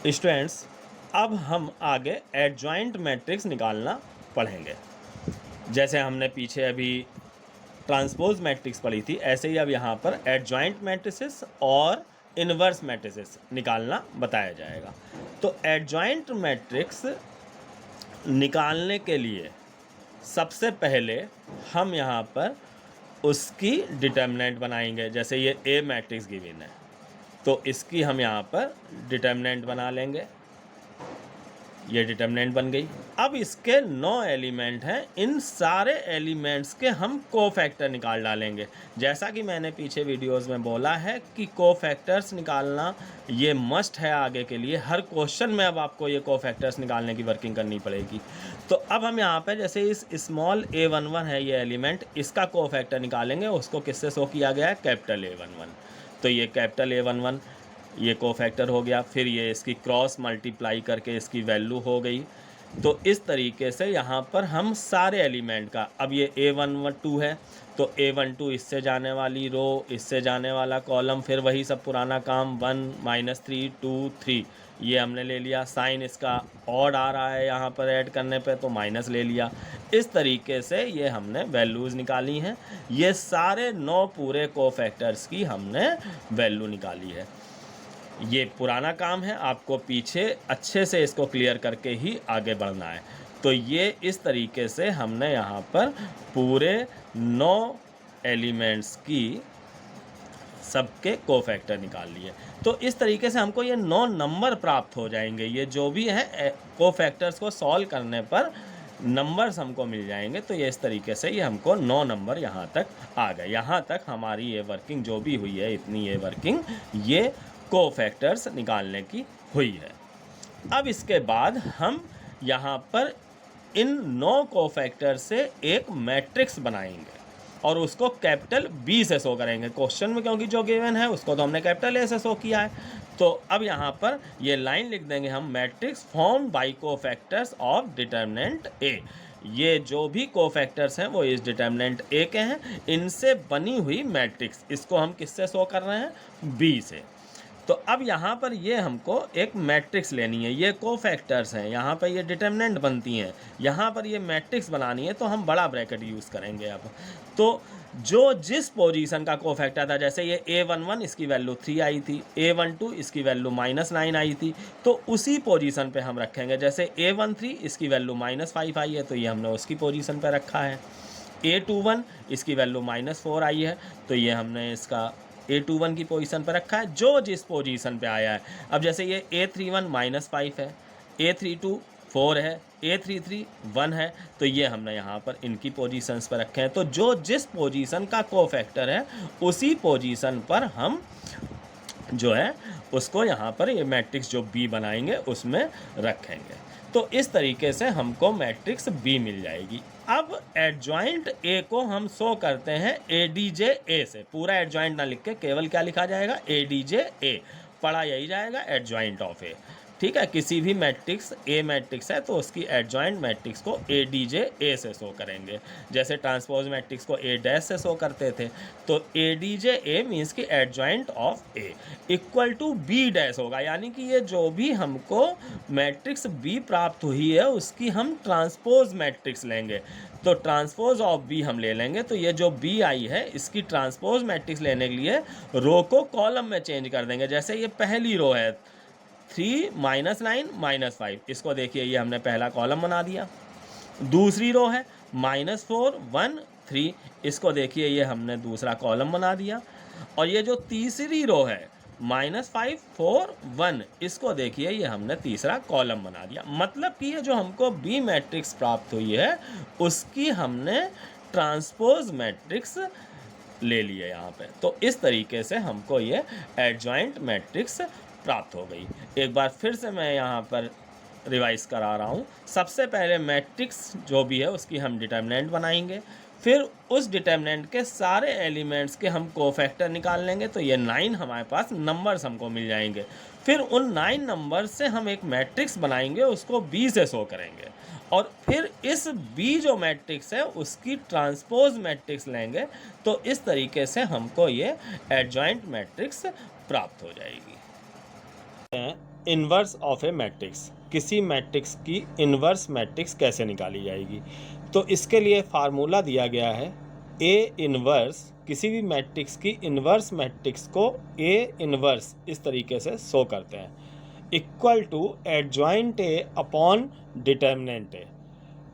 Students, अब हम आगे एडजॉइंट मैट्रिक्स निकालना पढ़ेंगे। जैसे हमने पीछे अभी ट्रांसपोज मैट्रिक्स पढ़ी थी, ऐसे ही अब यहाँ पर एडजॉइंट मैट्रिसेस और इन्वर्स मैट्रिसेस निकालना बताया जाएगा। तो एडजॉइंट मैट्रिक्स निकालने के लिए सबसे पहले हम यहाँ पर उसकी डिटर्मिनेंट बनाएंगे। जैसे ये ए मैट्रिक्स गिवन है तो इसकी हम यहाँ पर डिटर्मिनेंट बना लेंगे। ये डिटर्मिनेंट बन गई। अब इसके 9 एलिमेंट हैं, इन सारे एलिमेंट्स के हम कोफैक्टर निकाल डालेंगे। जैसा कि मैंने पीछे वीडियोस में बोला है कि कोफैक्टर्स निकालना ये मस्ट है आगे के लिए। हर क्वेश्चन में अब आपको ये कोफैक्टर्स निकालने की वर्किंग करनी पड़ेगी। तो अब हम यहाँ पे जैसे इस स्मॉल a11 है ये एलिमेंट, इसका कोफैक्टर निकालेंगे। उसको किससे शो किया गया है? Capital A11। तो ये कैपिटल A11 ये कोफैक्टर हो गया। फिर ये इसकी क्रॉस मल्टीप्लाई करके इसकी वैल्यू हो गई। तो इस तरीके से यहाँ पर हम सारे एलिमेंट का, अब ये A12 है तो A12 इससे जाने वाली रो, इससे जाने वाला कॉलम, फिर वही सब पुराना काम 1 -3 2 3 ये हमने ले लिया। साइन इसका ऑड आ रहा है यहाँ पर ऐड करने पे तो माइनस ले लिया। इस तरीके से ये हमने वैल्यूज़ निकाली हैं। ये सारे 9 पूरे कोफैक्टर्स की हमने वैल्यू निकाली है। ये पुराना काम है, आपको पीछे अच्छे से इसको क्लियर करके ही आगे बढ़ना है। तो ये इस तरीके से हमने यहाँ पर पूरे 9 एलिमेंट्स की सबके कोफैक्टर निकाल लिए। तो इस तरीके से हमको ये 9 नंबर प्राप्त हो जाएंगे। ये जो भी है कोफैक्टर्स को सॉल्व करने पर नंबर्स हमको मिल जाएंगे। तो ये इस तरीके से ये हमको 9 नंबर यहाँ तक आ गए। यहाँ तक हमारी ये वर्किंग जो भी हुई है, इतनी ये वर्किंग ये कोफैक्टर्स निकालने की हुई है। अब इसके बाद हम यहाँ पर इन 9 कोफैक्टर से एक मैट्रिक्स बनाएंगे और उसको कैपिटल B से शो करेंगे। क्वेश्चन में क्योंकि जो गिवन है उसको तो हमने कैपिटल A से शो किया है। तो अब यहाँ पर ये लाइन लिख देंगे हम, matrix form by cofactors of determinant A। ये जो भी कोफैक्टर्स हैं वो इस डिटर्मिनेंट A के हैं, इनसे बनी हुई मैट्रिक्स, इसको हम किससे शो कर रहे हैं? B से। तो अब यहाँ पर ये हमको एक मैट्रिक्स लेनी है। ये कोफैक्टर्स हैं, यहाँ पर ये डिटर्मिनेंट बनती हैं, यहाँ पर ये मैट्रिक्स बनानी है। तो हम बड़ा ब्रैकेट यूज़ करेंगे। अब तो जो जिस पोजीशन का कोफैक्टर था, जैसे ये A11 इसकी वैल्यू 3 आई थी, A12 इसकी वैल्यू -9 आई थी, तो उसी पोजीशन पे हम रखेंगे। जैसे A13 इसकी वैल्यू -5 आई है तो ये हमने उसकी पोजीशन पे रखा है। A21 इसकी वैल्यू -4 आई है तो ये हमने इसका A21 की पोजीशन पर रखा है, जो जिस पोजीशन पे आया है। अब जैसे ये A31 -5 है, A32 4 है, A33 1 है, तो ये हमने यहाँ पर इनकी पोजीशंस पर रखे हैं। तो जो जिस पोजीशन का कोफैक्टर है उसी पोजीशन पर हम जो है उसको यहाँ पर ये मैट्रिक्स जो B बनाएंगे उसमें रखेंगे। तो इस तरीके से हमको मैट्रिक्स B मिल जाएगी। अब एडजॉइंट A को हम शो करते हैं ADJ A से। पूरा एडजॉइंट ना लिख के केवल क्या लिखा जाएगा? ADJ A। पढ़ा यही जाएगा एडजॉइंट ऑफ A। ठीक है, किसी भी मैट्रिक्स A मैट्रिक्स है तो उसकी एडजॉइंट मैट्रिक्स को ADJ A से शो करेंगे। जैसे ट्रांसपोज मैट्रिक्स को A डैश से शो करते थे, तो ADJ A मीन्स कि adjoint of A equal to B dash होगा। यानी कि ये जो भी हमको मैट्रिक्स B प्राप्त हुई है उसकी हम ट्रांसपोज मैट्रिक्स लेंगे। तो ट्रांसपोज ऑफ B हम ले लेंगे। तो ये जो B आई है इसकी ट्रांसपोज मैट्रिक्स लेने के लिए रो को कॉलम में चेंज कर देंगे। जैसे ये पहली रो है 3 -9 -5, इसको देखिए ये हमने पहला कॉलम बना दिया। दूसरी रो है -4 1 3, इसको देखिए ये हमने दूसरा कॉलम बना दिया। और ये जो तीसरी रो है -5 4 1, इसको देखिए ये हमने तीसरा कॉलम बना दिया। मतलब कि ये जो हमको B मैट्रिक्स प्राप्त हुई है उसकी हमने ट्रांसपोज मैट्रिक्स ले लिए यहाँ पे। तो इस तरीके से हमको ये एडजॉइंट मैट्रिक्स प्राप्त हो गई। एक बार फिर से मैं यहाँ पर रिवाइज करा रहा हूँ। सबसे पहले मैट्रिक्स जो भी है उसकी हम डिटर्मिनेंट बनाएंगे, फिर उस डिटर्मिनेंट के सारे एलिमेंट्स के हम कोफैक्टर निकाल लेंगे। तो ये 9 हमारे पास नंबर्स हमको मिल जाएंगे। फिर उन 9 नंबर से हम एक मैट्रिक्स बनाएंगे, उसको B से शो करेंगे और फिर इस B जो मैट्रिक्स है उसकी ट्रांसपोज मैट्रिक्स लेंगे। तो इस तरीके से हमको ये एडजॉइंट मैट्रिक्स प्राप्त हो जाएगी। इन्वर्स ऑफ ए मैट्रिक्स, किसी मैट्रिक्स की इन्वर्स मैट्रिक्स कैसे निकाली जाएगी। तो इसके लिए फार्मूला दिया गया है ए इन्वर्स, किसी भी मैट्रिक्स की इन्वर्स मैट्रिक्स को ए इन्वर्स इस तरीके से शो करते हैं, equal to adjoint A upon determinant A.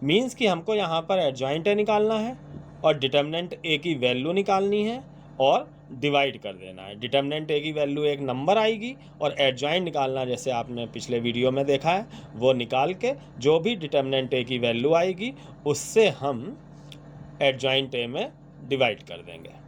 Means कि हमको यहाँ पर एडजॉइंट ए निकालना है और डिटर्मिनेंट ए की वैल्यू निकालनी है और डिवाइड कर देना है। डिटर्मिनेंट ए की वैल्यू एक नंबर आएगी और एडजॉइंट निकालना, जैसे आपने पिछले वीडियो में देखा है, वो निकाल के जो भी डिटर्मिनेंट ए की वैल्यू आएगी उससे हम एडजॉइंट ए में डिवाइड कर देंगे।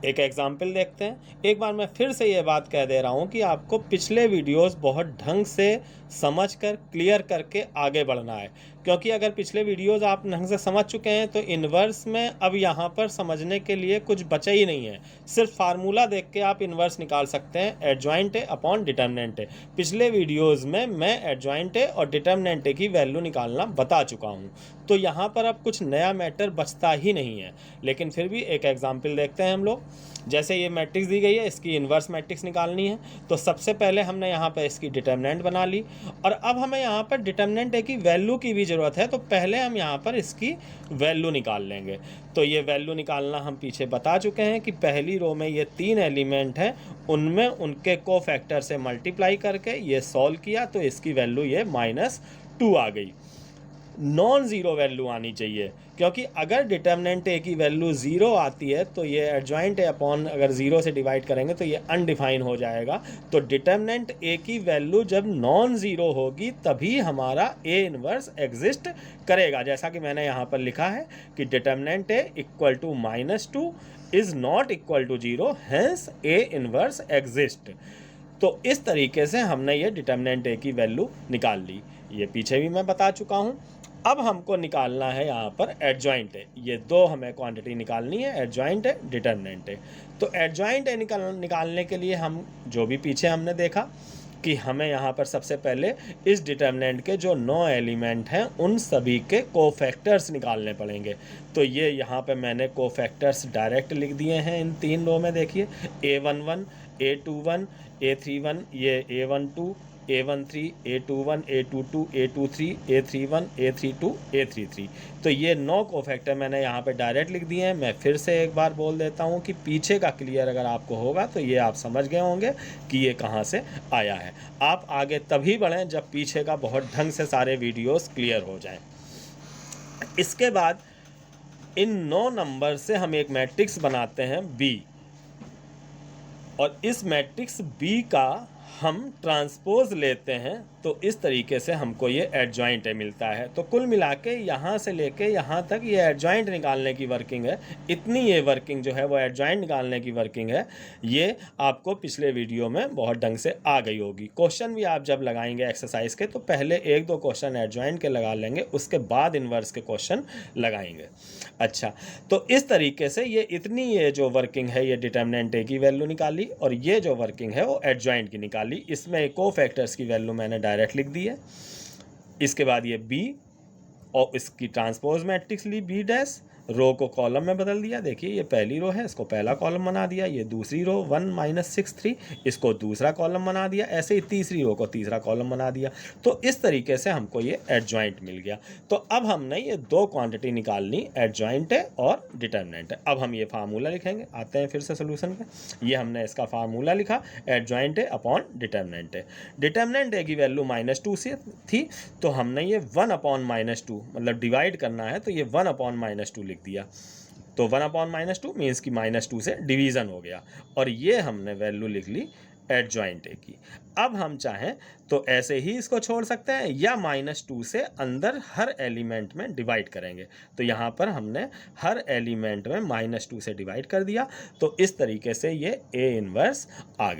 एक एग्जाम्पल देखते हैं। एक बार मैं फिर से ये बात कह दे रहा हूँ कि आपको पिछले वीडियोस बहुत ढंग से समझकर क्लियर करके आगे बढ़ना है, क्योंकि अगर पिछले वीडियोस आप ढंग से समझ चुके हैं तो इन्वर्स में अब यहाँ पर समझने के लिए कुछ बचा ही नहीं है। सिर्फ फार्मूला देख के आप इन्वर्स निकाल सकते हैं, एडजॉइंट ए अपॉन डिटर्मिनेंट ए। पिछले वीडियोज़ में मैं एडजॉइंट ए और डिटर्मिनेंट ए की वैल्यू निकालना बता चुका हूँ, तो यहाँ पर अब कुछ नया मैटर बचता ही नहीं है। लेकिन फिर भी एक एग्जाम्पल देखते हैं हम लोग। जैसे ये मैट्रिक्स दी गई है, इसकी इन्वर्स मैट्रिक्स निकालनी है, तो सबसे पहले हमने यहाँ पर इसकी डिटर्मिनेंट बना ली और अब हमें यहाँ पर डिटर्मिनेंट ए की वैल्यू की भी ज़रूरत है, तो पहले हम यहाँ पर इसकी वैल्यू निकाल लेंगे। तो ये वैल्यू निकालना हम पीछे बता चुके हैं कि पहली रो में ये 3 एलिमेंट हैं, उनमें उनके कोफैक्टर से मल्टीप्लाई करके ये सॉल्व किया तो इसकी वैल्यू ये -2 आ गई। नॉन ज़ीरो वैल्यू आनी चाहिए, क्योंकि अगर डिटर्मिनेंट ए की वैल्यू ज़ीरो आती है तो ये एडजॉइंट ए अपॉन अगर ज़ीरो से डिवाइड करेंगे तो ये अनडिफाइन हो जाएगा। तो डिटर्मिनेंट ए की वैल्यू जब नॉन ज़ीरो होगी तभी हमारा ए इन्वर्स एग्जिस्ट करेगा। जैसा कि मैंने यहाँ पर लिखा है कि determinant A equal to -2 is not equal to 0, hence A inverse exist. तो इस तरीके से हमने ये डिटर्मिनेंट ए की वैल्यू निकाल ली। ये पीछे भी मैं बता चुका हूँ। अब हमको निकालना है यहाँ पर एडजॉइंट ए। ये दो हमें क्वांटिटी निकालनी है, एडजॉइंट ए, डिटर्मिनेंट ए। तो एडजॉइंट ए निकालने के लिए हम जो भी पीछे हमने देखा कि हमें यहाँ पर सबसे पहले इस डिटर्मिनेंट के जो 9 एलिमेंट हैं उन सभी के कोफैक्टर्स निकालने पड़ेंगे। तो ये यहाँ पे मैंने कोफैक्टर्स डायरेक्ट लिख दिए हैं इन 3 रो में। देखिए A11, A21, A31, ये A12, A13, A21, A22, A23, A31, A32, A33। तो ये 9 कोफैक्टर मैंने यहाँ पे डायरेक्ट लिख दिए हैं। मैं फिर से एक बार बोल देता हूँ कि पीछे का क्लियर अगर आपको होगा तो ये आप समझ गए होंगे कि ये कहाँ से आया है। आप आगे तभी बढ़ें जब पीछे का बहुत ढंग से सारे वीडियोस क्लियर हो जाएं। इसके बाद इन 9 नंबर से हम एक मैट्रिक्स बनाते हैं B, और इस मैट्रिक्स B का हम ट्रांसपोज लेते हैं तो इस तरीके से हमको ये एडजॉइंट मिलता है। तो कुल मिला के यहाँ से लेके यहाँ तक ये एडजॉइंट निकालने की वर्किंग है। इतनी ये वर्किंग जो है वो एडजॉइंट निकालने की वर्किंग है, ये आपको पिछले वीडियो में बहुत ढंग से आ गई होगी। क्वेश्चन भी आप जब लगाएंगे एक्सरसाइज के तो पहले 1-2 क्वेश्चन एडजॉइंट के लगा लेंगे, उसके बाद इन्वर्स के क्वेश्चन लगाएंगे। अच्छा, तो इस तरीके से ये इतनी ये जो वर्किंग है ये डिटर्मिनेंट ए की वैल्यू निकाली और ये जो वर्किंग है वो एडजॉइंट की निकाली। इसमें कोफैक्टर्स की वैल्यू मैंने डायरेक्ट लिख दी है। इसके बाद ये B और इसकी ट्रांसपोज मैट्रिक्स ली B डैश, रो को कॉलम में बदल दिया। देखिए ये पहली रो है, इसको पहला कॉलम बना दिया। ये दूसरी रो 1 6 3, इसको दूसरा कॉलम बना दिया। ऐसे ही तीसरी रो को तीसरा कॉलम बना दिया। तो इस तरीके से हमको ये एडजॉइंट मिल गया। तो अब हमने ये 2 क्वांटिटी निकालनी, एडजॉइंट है और डिटर्मिनेंट है। अब हम ये फार्मूला लिखेंगे। आते हैं फिर से सोल्यूशन पे। ये हमने इसका फार्मूला लिखा, एडजॉइंट है अपॉन डिटर्मिनेंट है। डिटर्मिनेंट ए की वैल्यू -2 से थी तो हमने ये 1/-2 मतलब डिवाइड करना है, तो ये 1/-2 लिख दिया। तो 1/-2 मीन्स कि -2 से डिवीज़न हो गया और ये हमने वैल्यू लिख ली एडजॉइंट ए की। अब हम चाहें तो ऐसे ही इसको छोड़ सकते हैं या -2 से अंदर हर एलिमेंट में डिवाइड करेंगे। तो यहाँ पर हमने हर एलिमेंट में -2 से डिवाइड कर दिया। तो इस तरीके से ये ए इन्वर्स आ गया।